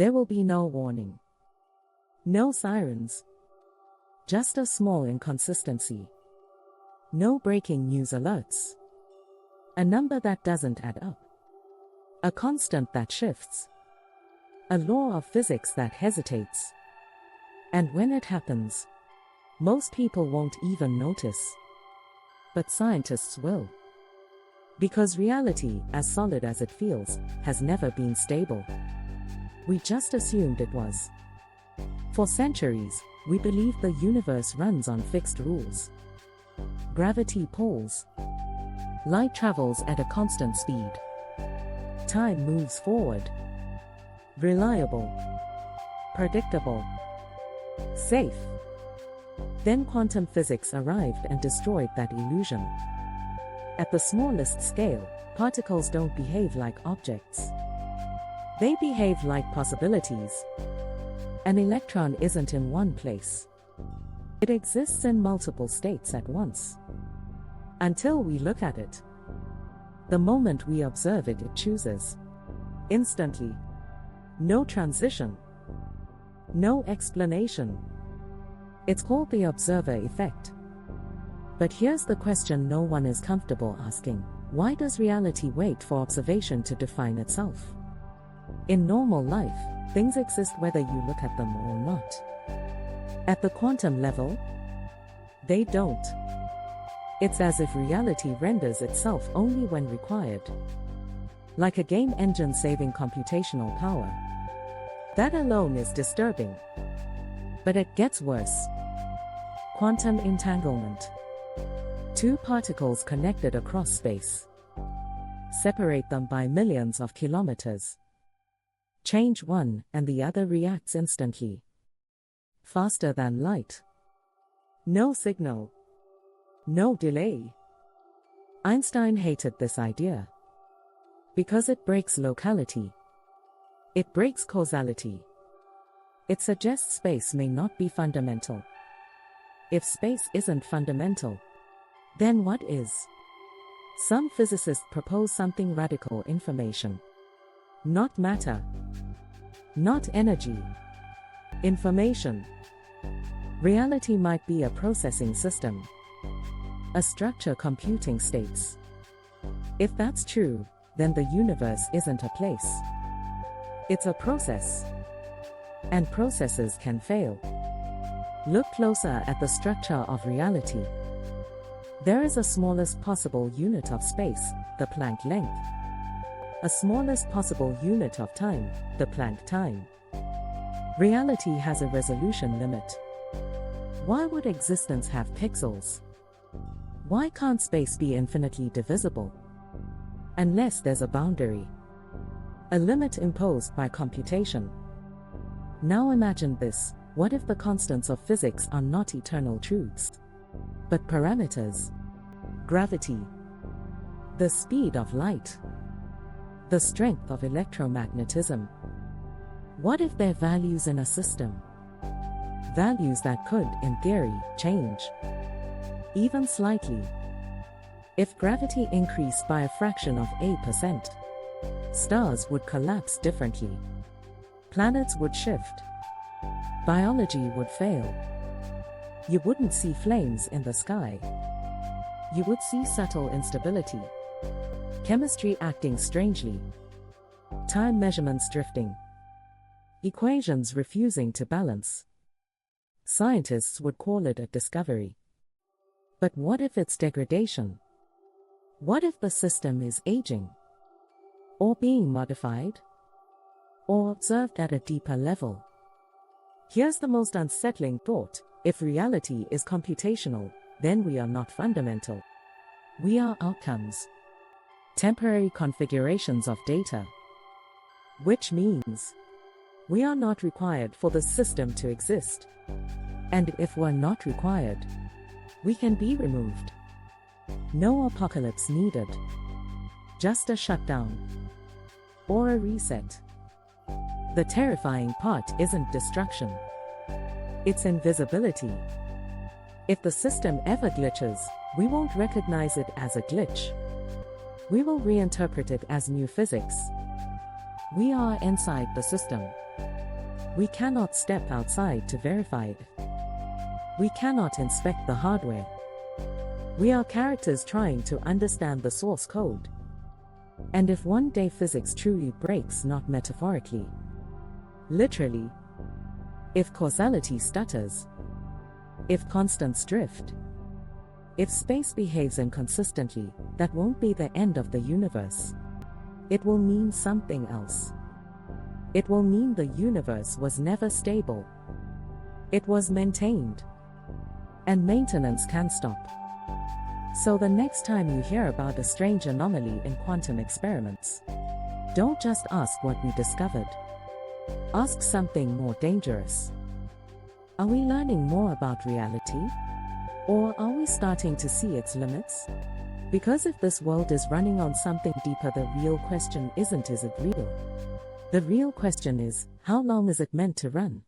There will be no warning. No sirens. Just a small inconsistency. No breaking news alerts. A number that doesn't add up. A constant that shifts. A law of physics that hesitates. And when it happens, most people won't even notice. But scientists will. Because reality, as solid as it feels, has never been stable. We just assumed it was. For centuries, we believed the universe runs on fixed rules. Gravity pulls. Light travels at a constant speed. Time moves forward. Reliable. Predictable. Safe. Then quantum physics arrived and destroyed that illusion. At the smallest scale, particles don't behave like objects. They behave like possibilities. An electron isn't in one place. It exists in multiple states at once. Until we look at it. The moment we observe it, it chooses. Instantly. No transition. No explanation. It's called the observer effect. But here's the question no one is comfortable asking. Why does reality wait for observation to define itself? In normal life, things exist whether you look at them or not. At the quantum level, they don't. It's as if reality renders itself only when required. Like a game engine saving computational power. That alone is disturbing. But it gets worse. Quantum entanglement. Two particles connected across space. Separate them by millions of kilometers. Change one and the other reacts instantly. Faster than light. No signal. No delay. Einstein hated this idea. Because it breaks locality. It breaks causality. It suggests space may not be fundamental. If space isn't fundamental, then what is? Some physicists propose something radical: information. Not matter. Not energy. Information. Reality might be a processing system. A structure computing states. If that's true, then the universe isn't a place. It's a process. And processes can fail. Look closer at the structure of reality. There is a smallest possible unit of space, the Planck length. A smallest possible unit of time, the Planck time. Reality has a resolution limit. Why would existence have pixels? Why can't space be infinitely divisible? Unless there's a boundary. A limit imposed by computation. Now imagine this: what if the constants of physics are not eternal truths, but parameters? Gravity. The speed of light. The strength of electromagnetism. What if they're values in a system? Values that could, in theory, change. Even slightly. If gravity increased by a fraction of a%, stars would collapse differently. Planets would shift. Biology would fail. You wouldn't see flames in the sky. You would see subtle instability. Chemistry acting strangely. Time measurements drifting. Equations refusing to balance. Scientists would call it a discovery. But what if it's degradation? What if the system is aging? Or being modified? Or observed at a deeper level? Here's the most unsettling thought: if reality is computational, then we are not fundamental. We are outcomes. Temporary configurations of data. Which means we are not required for the system to exist. And if we're not required, we can be removed. No apocalypse needed. Just a shutdown. Or a reset. The terrifying part isn't destruction. It's invisibility. If the system ever glitches, we won't recognize it as a glitch. We will reinterpret it as new physics. We are inside the system. We cannot step outside to verify it. We cannot inspect the hardware. We are characters trying to understand the source code. And if one day physics truly breaks, not metaphorically, literally, if causality stutters, if constants drift, if space behaves inconsistently, that won't be the end of the universe. It will mean something else. It will mean the universe was never stable. It was maintained. And maintenance can stop. So the next time you hear about a strange anomaly in quantum experiments, don't just ask what we discovered. Ask something more dangerous. Are we learning more about reality? Or are we starting to see its limits? Because if this world is running on something deeper, the real question isn't, is it real? The real question is, how long is it meant to run?